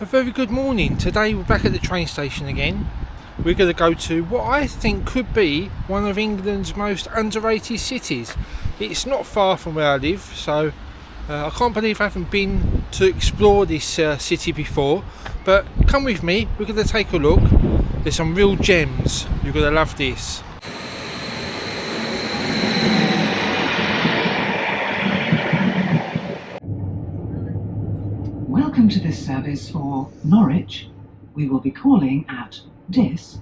A very good morning. Today we're back at the train station again. We're going to go to what I think could be one of England's most underrated cities. It's not far from where I live, so I can't believe I haven't been to explore this city before. But come with me, we're going to take a look. There's some real gems. You're going to love this. Welcome to this service for Norwich. We will be calling at Dis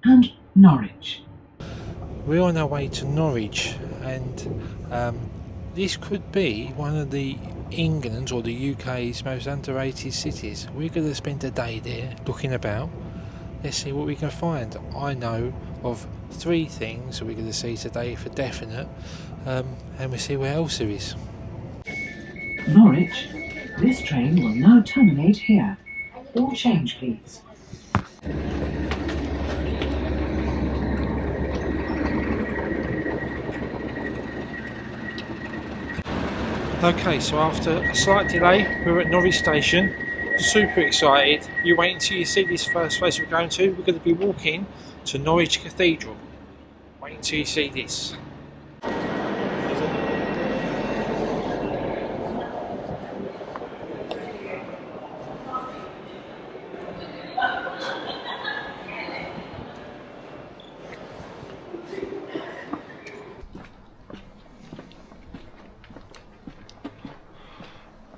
and Norwich. We're on our way to Norwich, and this could be one of the England's or the UK's most underrated cities. We're going to spend a day there looking about. Let's see what we can find. I know of 3 things that we're going to see today for definite, and we'll see what else there is. Norwich. This train will now terminate here. All change, please. Okay, so after a slight delay, we're at Norwich Station. Super excited. You wait until you see this first place we're going to. We're going to be walking to Norwich Cathedral. Wait until you see this.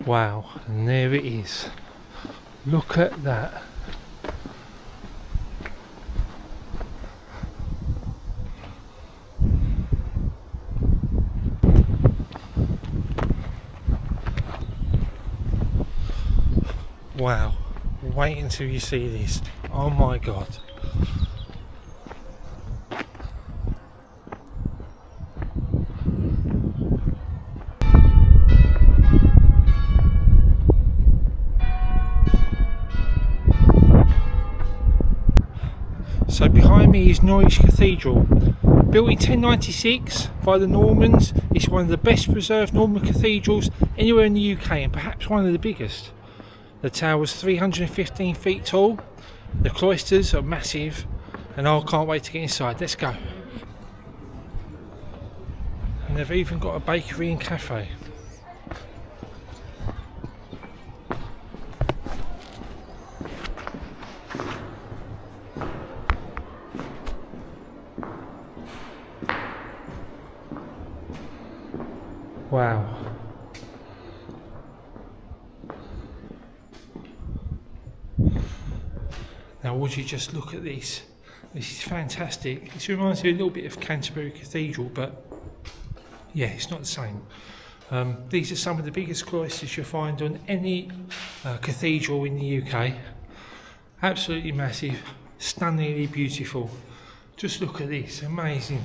Wow, and there it is. Look at that. Wow, wait until you see this. Oh my god. So behind me is Norwich Cathedral. Built in 1096 by the Normans, it's one of the best preserved Norman cathedrals anywhere in the UK and perhaps one of the biggest. The tower is 315 feet tall, the cloisters are massive, and I can't wait to get inside. Let's go. And they've even got a bakery and cafe. Wow. Now would you just look at this? This is fantastic. This reminds me a little bit of Canterbury Cathedral, but yeah, it's not the same. These are some of the biggest cloisters you'll find on any cathedral in the UK. Absolutely massive, stunningly beautiful. Just look at this, amazing.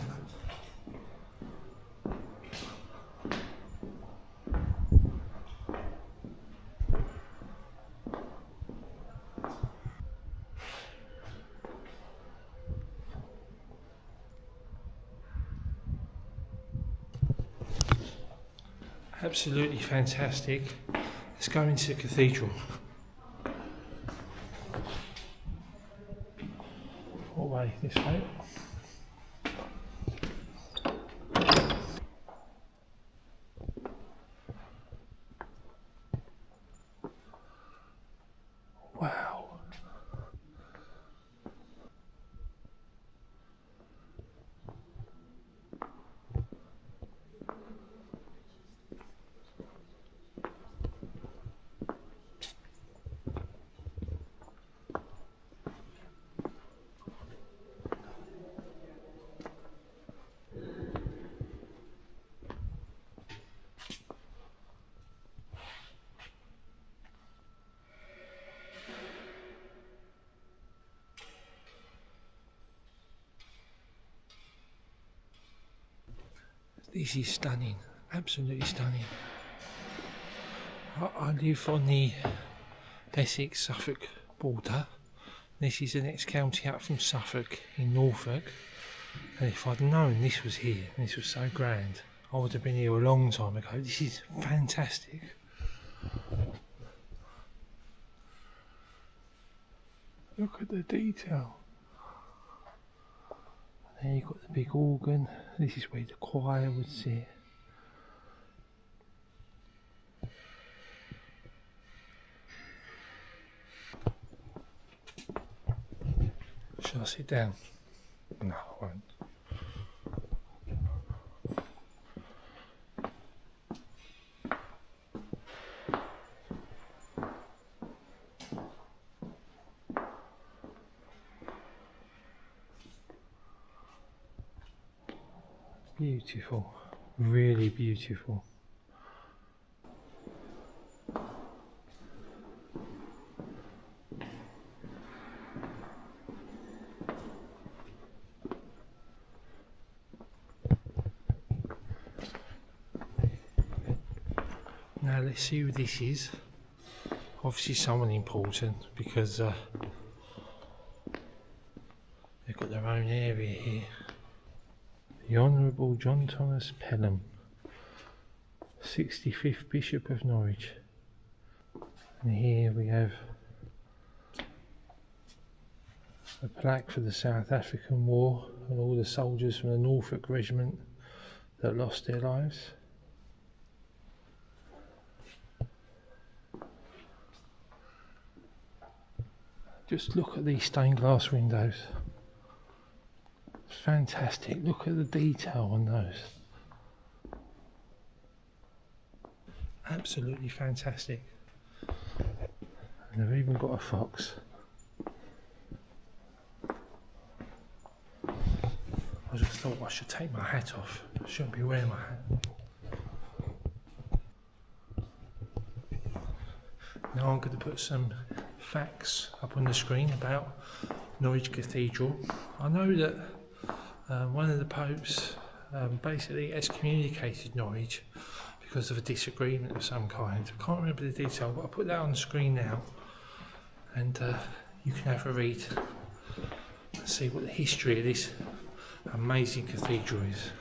Absolutely fantastic. Let's go into the cathedral. What way? This way? Wow. This is stunning, absolutely stunning. I live on the Essex-Suffolk border. This is the next county up from Suffolk in Norfolk. And if I'd known this was here and this was so grand, I would have been here a long time ago. This is fantastic. Look at the detail. There you've got the big organ. This is where the choir would sit. Shall I sit down? No, I won't. Beautiful, really beautiful. Now let's see who this is. Obviously someone important because they've got their own area here. The Honourable John Thomas Pelham, 65th Bishop of Norwich. And here we have a plaque for the South African War and all the soldiers from the Norfolk Regiment that lost their lives. Just look at these stained glass windows. It's fantastic. Look at the detail on those. Absolutely fantastic. And they've even got a fox. I just thought I should take my hat off. I shouldn't be wearing my hat. Now I'm going to put some facts up on the screen about Norwich Cathedral. I know that one of the popes basically excommunicated Norwich because of a disagreement of some kind. I can't remember the detail, but I'll put that on the screen now and you can have a read and see what the history of this amazing cathedral is.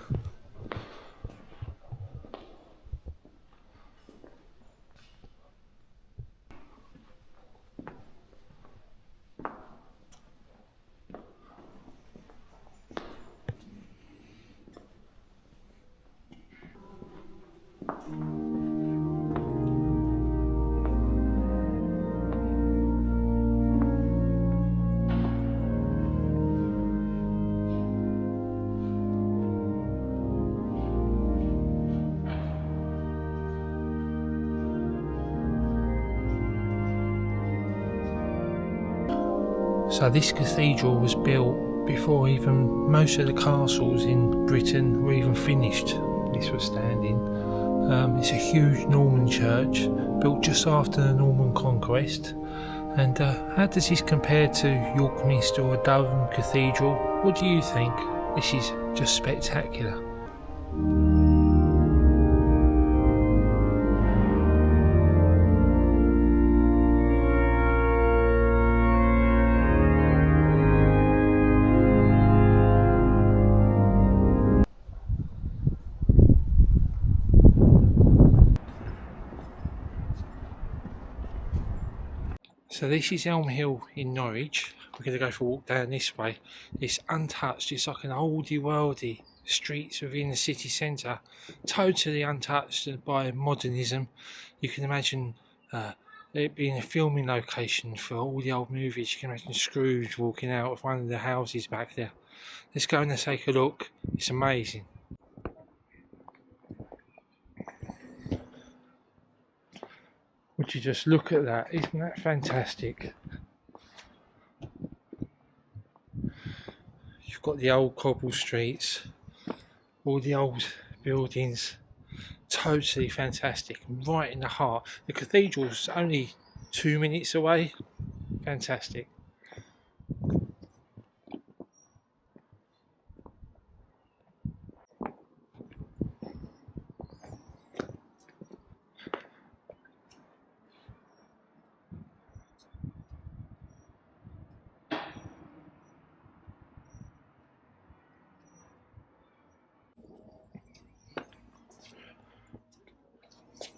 So this cathedral was built before even most of the castles in Britain were even finished. This was standing. It's a huge Norman church built just after the Norman conquest. And how does this compare to York Minster or Durham Cathedral? What do you think? This is just spectacular. So this is Elm Hill in Norwich. We're going to go for a walk down this way. It's untouched, it's like an oldie worldy streets within the city centre, totally untouched by modernism. You can imagine it being a filming location for all the old movies. You can imagine Scrooge walking out of one of the houses back there. Let's go and take a look. It's amazing. Would you just look at that? Isn't that fantastic? You've got the old cobble streets, all the old buildings, totally fantastic, right in the heart. The cathedral's only 2 minutes away. Fantastic.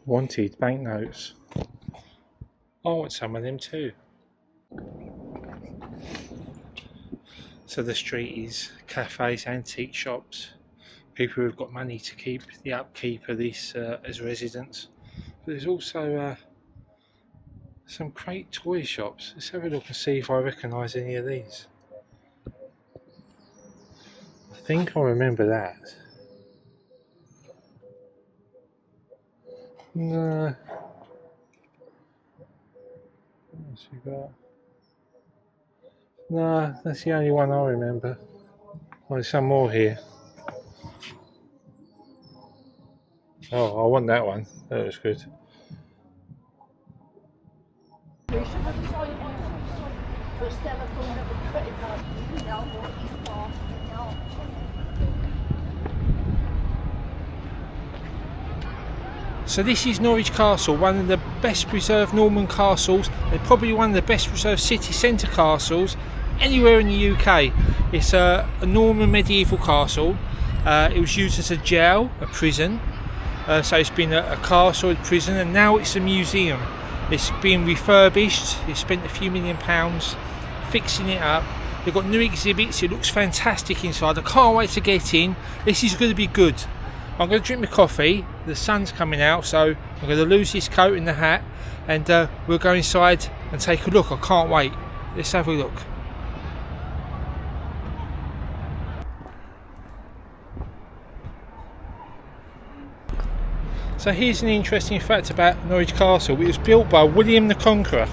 Wanted banknotes. I want some of them too. to the street is cafes, antique shops, people who've got money to keep the upkeep of this as residents. But there's also some great toy shops. Let's have a look and see if I recognise any of these. I think I remember that. No. What else we got? No, that's the only one I remember. Oh, there's some more here. Oh, I want that one. That was good. So this is Norwich Castle, one of the best preserved Norman castles, and probably one of the best preserved city centre castles anywhere in the UK. It's a Norman medieval castle. It was used as a jail, a prison. So it's been a castle, a prison, and now it's a museum. It's been refurbished. They spent a few £1 million fixing it up. They've got new exhibits. It looks fantastic inside. I can't wait to get in. This is going to be good. I'm going to drink my coffee. The sun's coming out, so I'm going to lose this coat and the hat, and we'll go inside and take a look. I can't wait. Let's have a look. So here's an interesting fact about Norwich Castle. It was built by William the Conqueror,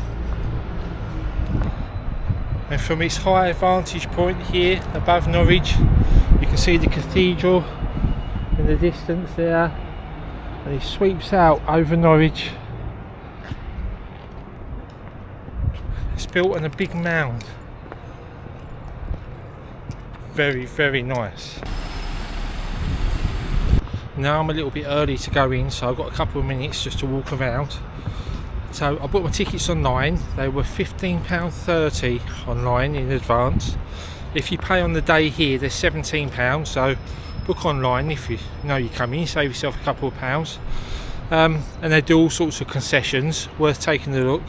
and from its high vantage point here above Norwich, you can see the cathedral in the distance there, and it sweeps out over Norwich. It's built on a big mound. Very, very nice. Now I'm a little bit early to go in, so I've got a couple of minutes just to walk around. So I bought my tickets online. They were £15.30 online in advance. If you pay on the day here, they're £17, so book online if you know you're coming, save yourself a couple of pounds. And they do all sorts of concessions, worth taking a look.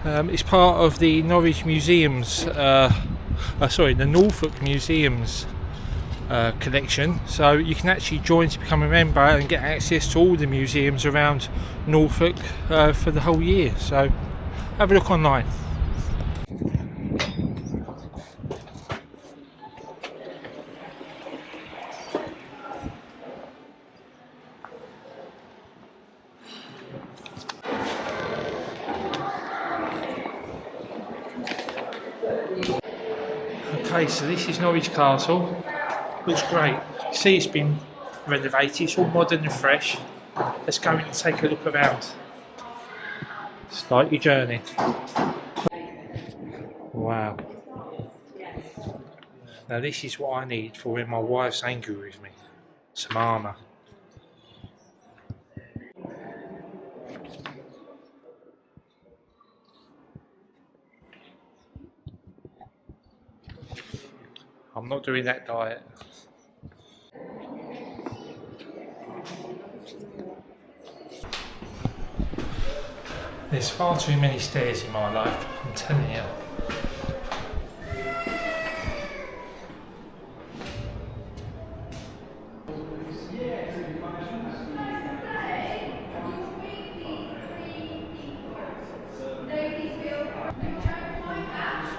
It's part of the Norwich Museums, the Norfolk Museums collection, so you can actually join to become a member and get access to all the museums around Norfolk for the whole year. So have a look online. Okay, so this is Norwich Castle. Looks great. You see, it's been renovated. It's all modern and fresh. Let's go in and take a look around. Start your journey. Wow. Now this is what I need for when my wife's angry with me. Some armour. I'm not doing that diet. There's far too many stairs in my life, I'm telling you.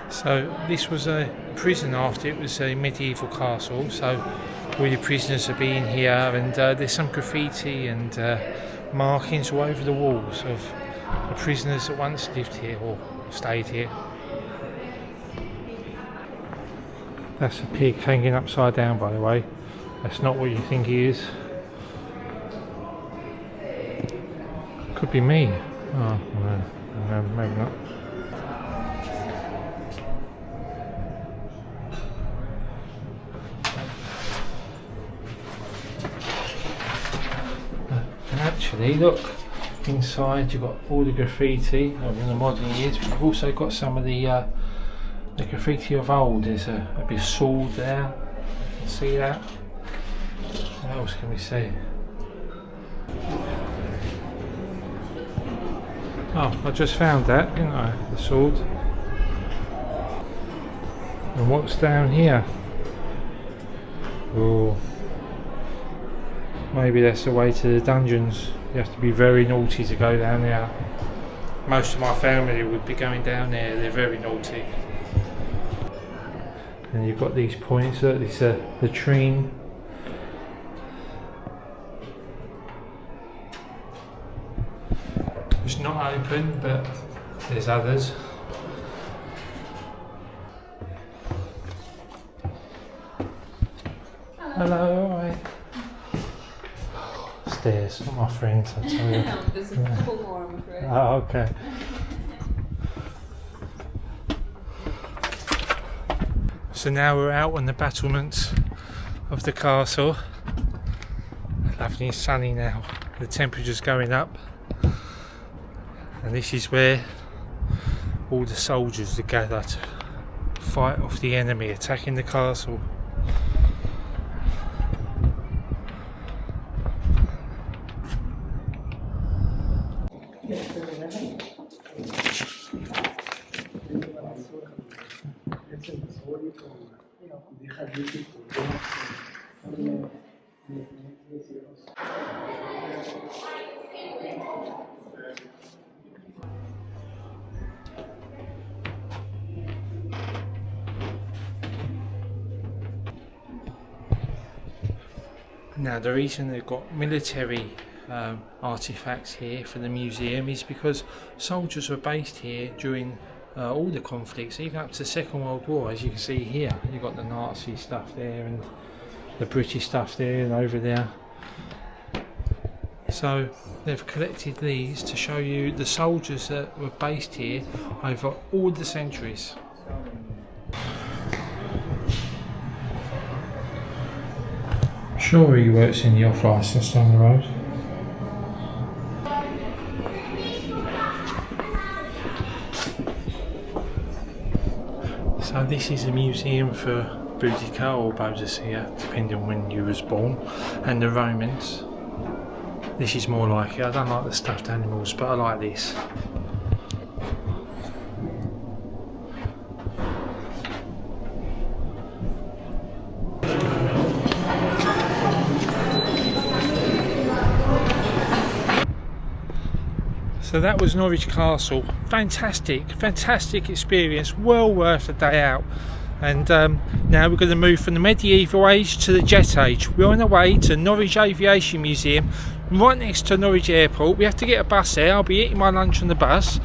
So this was a prison after it was a medieval castle, so all your prisoners are being here, and there's some graffiti and markings all over the walls of the prisoners that once lived here or stayed here. That's a pig hanging upside down, by the way. That's not what you think he is. Could be me. Oh, no, maybe not. Actually, look, inside you've got all the graffiti in the modern years, but you've also got some of the graffiti of old. There's a bit of sword there, you can see that. What else can we see? Oh, I just found that, didn't I? The sword. And what's down here? Oh, maybe that's the way to the dungeons. You have to be very naughty to go down there. Most of my family would be going down there, they're very naughty. And you've got these points, look, this is the latrine. It's not open, but there's others. Hello, alright. Stairs, not my friends, I tell you. There's a couple more, I'm afraid. Oh, okay. So now we're out on the battlements of the castle. Lovely and sunny now. The temperature's going up. And this is where all the soldiers are gathered to fight off the enemy attacking the castle. Now the reason they've got military artifacts here for the museum is because soldiers were based here during all the conflicts, even up to the Second World War. As you can see here, you've got the Nazi stuff there and the British stuff there and over there. So they've collected these to show you the soldiers that were based here over all the centuries. Sure, he works in the off licence down the road. So this is a museum for Boudica or Boadicea, depending on when you was born, and the Romans. This is more like it. I don't like the stuffed animals, but I like this. So that was Norwich Castle. Fantastic experience, well worth a day out. And now we're going to move from the medieval age to the jet age. We're on the way to Norwich Aviation Museum, right next to Norwich Airport. We have to get a bus there. I'll be eating my lunch on the bus.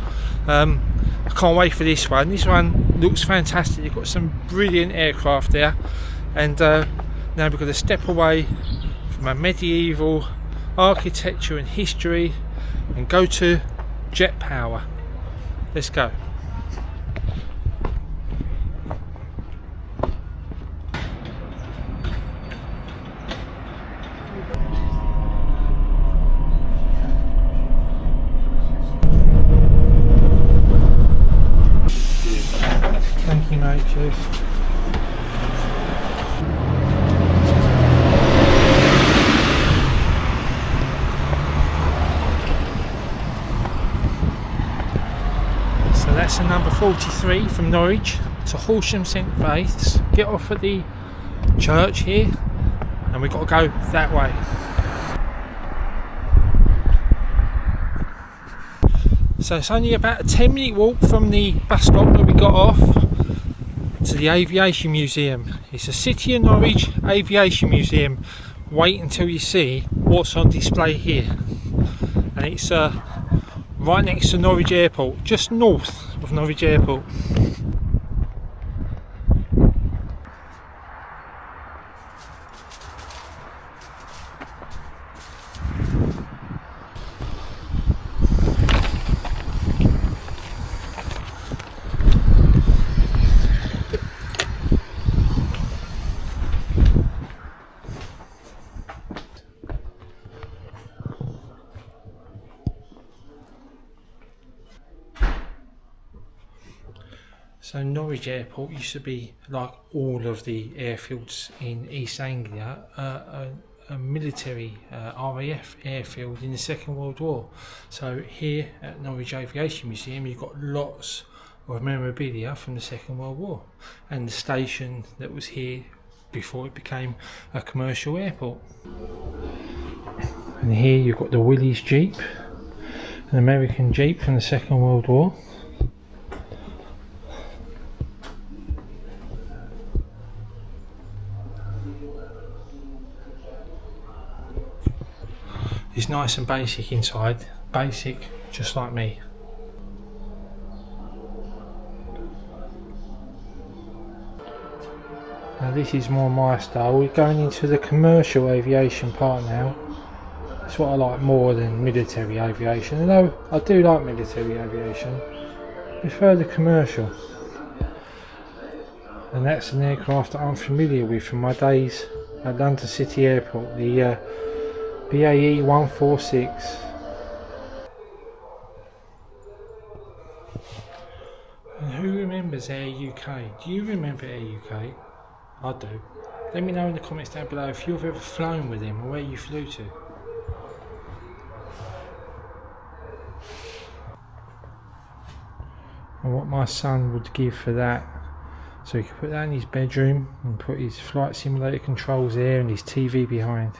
I can't wait for this one. This one looks fantastic. You've got some brilliant aircraft there. And now we're going to step away from our medieval architecture and history and go to jet power. Let's go. Thank you, mate. Cheers. That's the number 43 from Norwich to Horsham St Faith's. Get off at the church here and we've got to go that way. So it's only about a 10-minute walk from the bus stop where we got off to the Aviation Museum. It's a City of Norwich Aviation Museum. Wait until you see what's on display here. And it's right next to Norwich Airport, just north of Norwich Airport. So Norwich Airport used to be, like all of the airfields in East Anglia, a military RAF airfield in the Second World War. So here at Norwich Aviation Museum you've got lots of memorabilia from the Second World War, and the station that was here before it became a commercial airport. And here you've got the Willys Jeep, an American Jeep from the Second World War. It's nice and basic inside, basic just like me. Now this is more my style. We're going into the commercial aviation part now. That's what I like more than military aviation, although I do like military aviation. I prefer the commercial. And that's an aircraft that I'm familiar with from my days at London City Airport, the BAE 146. And who remembers Air UK? Do you remember Air UK? I do. Let me know in the comments down below if you've ever flown with them or where you flew to. And what my son would give for that. So he could put that in his bedroom and put his flight simulator controls there and his TV behind.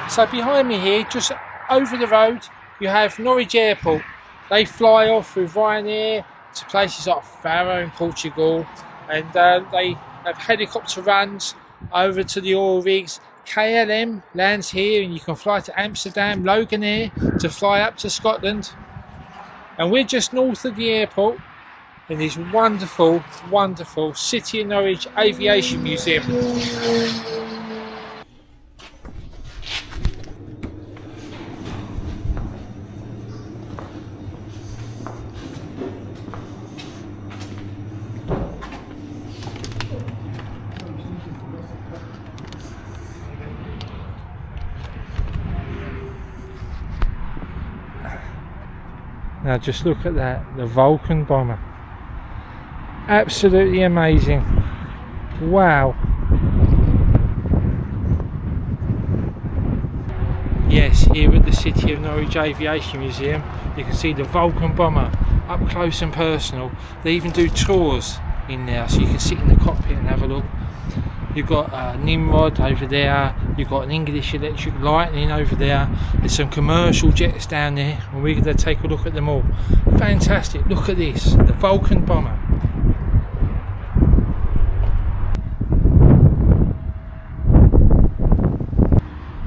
So behind me here, just over the road, you have Norwich Airport. They fly off with Ryanair to places like Faro in Portugal, and they have helicopter runs over to the oil rigs. KLM lands here and you can fly to Amsterdam, Loganair to fly up to Scotland. And we're just north of the airport in this wonderful, wonderful City of Norwich Aviation Museum. Now just look at that, the Vulcan bomber. Absolutely amazing. Wow. Yes, here at the City of Norwich Aviation Museum, you can see the Vulcan bomber up close and personal. They even do tours in there, so you can sit in the cockpit and have a look. You've got Nimrod over there, you've got an English Electric Lightning over there, there's some commercial jets down there, and we're going to take a look at them all. Fantastic, look at this, the Vulcan bomber.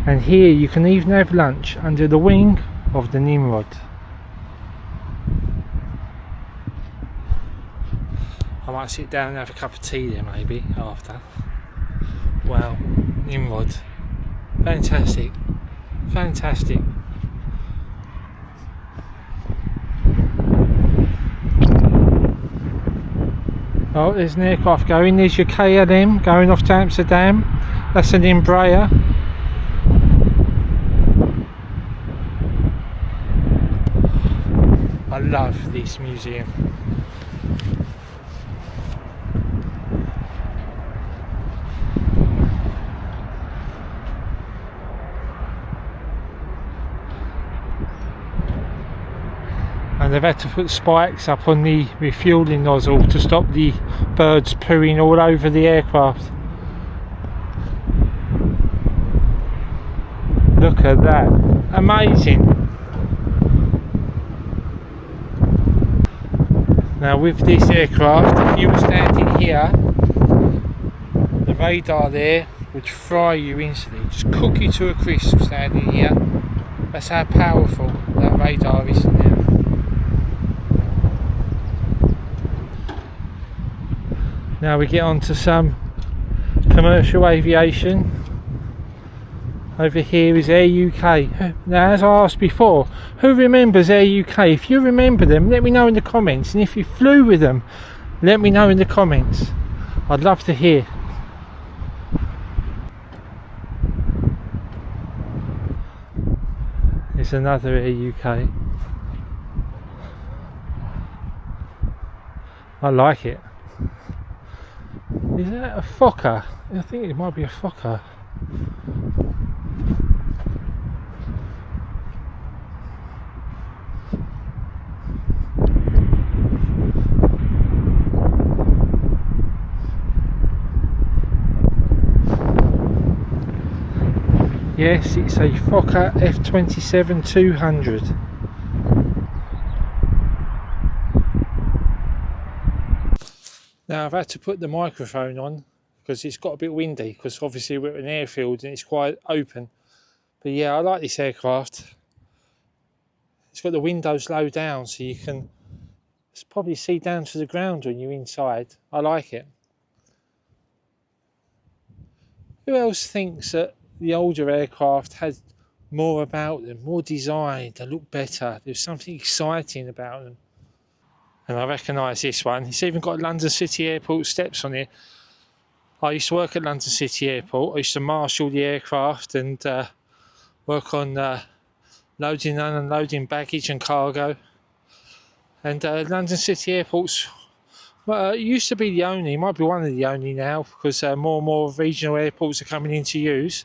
And here you can even have lunch under the wing of the Nimrod. I might sit down and have a cup of tea there maybe after. Wow, Nimrod. Fantastic. Fantastic. Oh, there's an aircraft going. There's your KLM going off to Amsterdam. That's an Embraer. I love this museum. And they've had to put spikes up on the refuelling nozzle to stop the birds pooing all over the aircraft. Look at that, amazing. Now with this aircraft, if you were standing here, the radar there would fry you instantly, just cook you to a crisp standing here. That's how powerful that radar is in there. Now we get on to some commercial aviation. Over here is Air UK. Now, as I asked before, who remembers Air UK? If you remember them, let me know in the comments, and if you flew with them, let me know in the comments. I'd love to hear. There's another Air UK. I like it. Is that a Fokker? I think it might be a Fokker. Yes, it's a Fokker F-27-200. Now I've had to put the microphone on because it's got a bit windy, because obviously we're at an airfield and it's quite open. But yeah, I like this aircraft. It's got the windows low down so you can probably see down to the ground when you're inside. I like it. Who else thinks that the older aircraft had more about them, more design, they look better, there's something exciting about them? And I recognise this one. It's even got London City Airport steps on it. I used to work at London City Airport. I used to marshal the aircraft and work on loading and unloading baggage and cargo. And London City Airport's it used to be the only, might be one of the only now, because more and more regional airports are coming into use.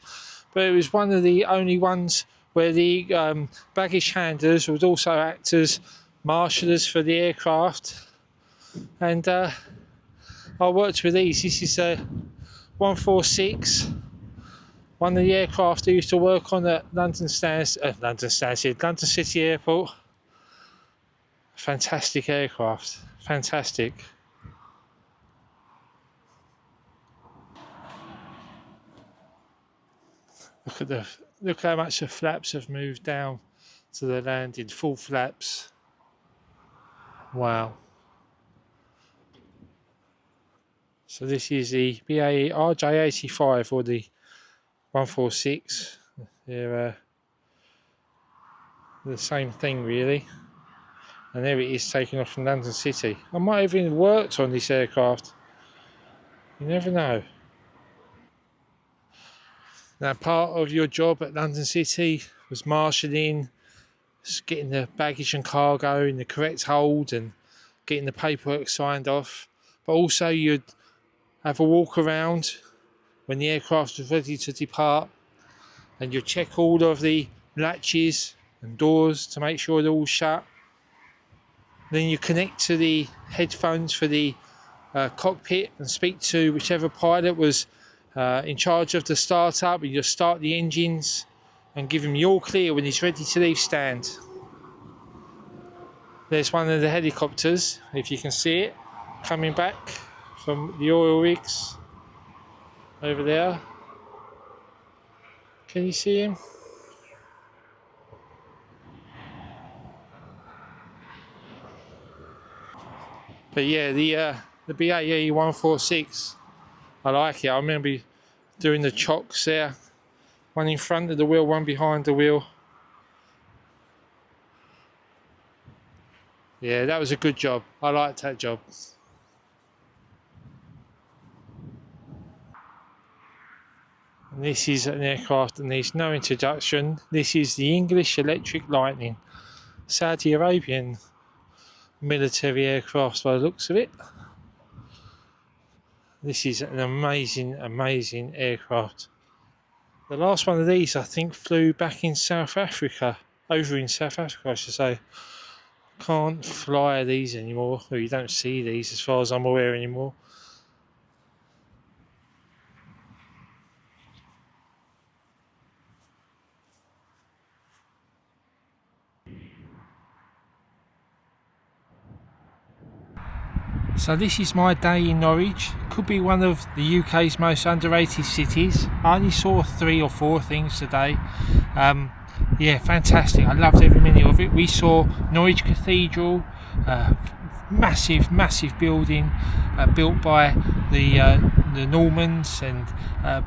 But it was one of the only ones where the baggage handlers would also act as marshallers for the aircraft. And I worked with these. This is a 146, one of the aircraft I used to work on at London City Airport. Fantastic aircraft, fantastic. Look how much the flaps have moved down to the landing, full flaps. Wow. So this is the BAE RJ85 or the 146. They're the same thing really. And there it is taking off from London City. I might have even worked on this aircraft. You never know. Now, part of your job at London City was marshalling, getting the baggage and cargo in the correct hold and getting the paperwork signed off. But also you'd have a walk around when the aircraft was ready to depart, and you'd check all of the latches and doors to make sure they're all shut. Then you connect to the headphones for the cockpit and speak to whichever pilot was in charge of the startup, and you'll start the engines and give him the all clear when he's ready to leave stand. There's one of the helicopters, if you can see it, coming back from the oil rigs over there. Can you see him? But yeah, the BAE 146, I like it. I remember doing the chocks there, one in front of the wheel, one behind the wheel. Yeah, that was a good job. I liked that job. And this is an aircraft that needs no introduction. This is the English Electric Lightning, Saudi Arabian military aircraft by the looks of it. This is an amazing, amazing aircraft. The last one of these, I think, flew back in South Africa, over in South Africa, I should say. Can't fly these anymore, or you don't see these as far as I'm aware anymore. So this is my day in Norwich. Could be one of the UK's most underrated cities. I only saw 3 or 4 things today. Yeah, fantastic. I loved every minute of it. We saw Norwich Cathedral, massive building built by the Normans, and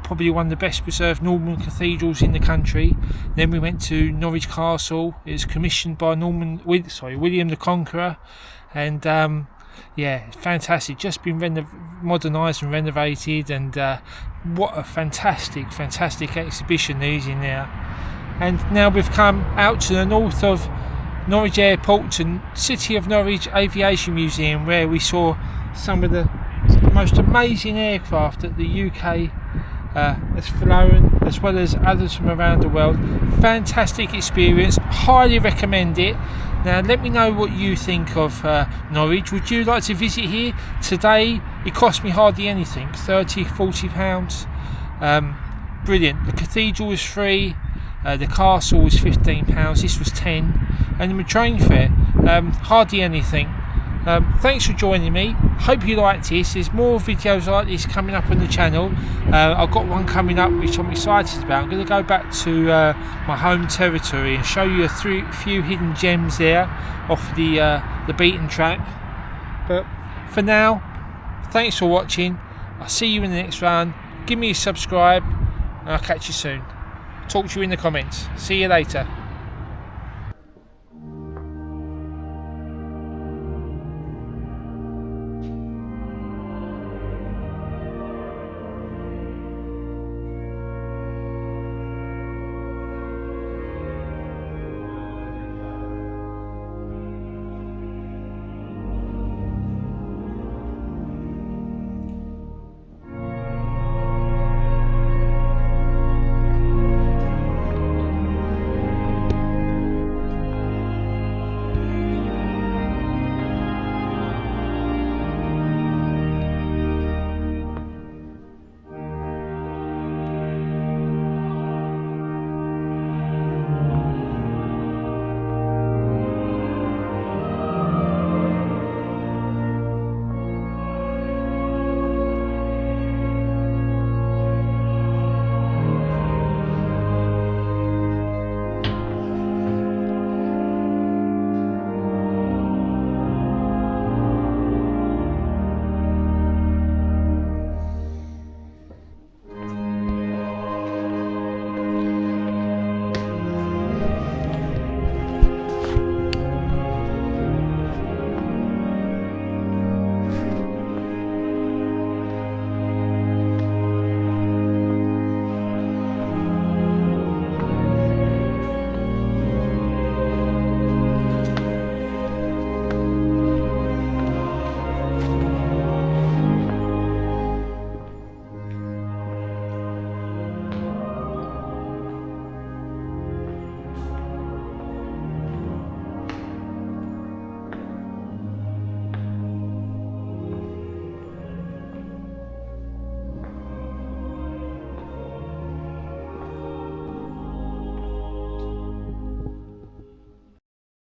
probably one of the best preserved Norman cathedrals in the country. Then we went to Norwich Castle. It was commissioned by William the Conqueror, and yeah, fantastic. Just been modernised and renovated, and what a fantastic exhibition there is in there. And now we've come out to the north of Norwich Airport to City of Norwich Aviation Museum, where we saw some of the the most amazing aircraft that the UK has flown, as well as others from around the world. Fantastic experience, highly recommend it. Now let me know what you think of Norwich. Would you like to visit here? Today it cost me hardly anything, £30-40. Brilliant. The cathedral was free, the castle was £15, this was £10, and the train fare hardly anything. Thanks for joining me. Hope you liked this. There's more videos like this coming up on the channel. I've got one coming up which I'm excited about. I'm going to go back to my home territory and show you a few hidden gems there off the beaten track. But for now, thanks for watching. I'll see you in the next round. Give me a subscribe and I'll catch you soon. Talk to you in the comments. See you later.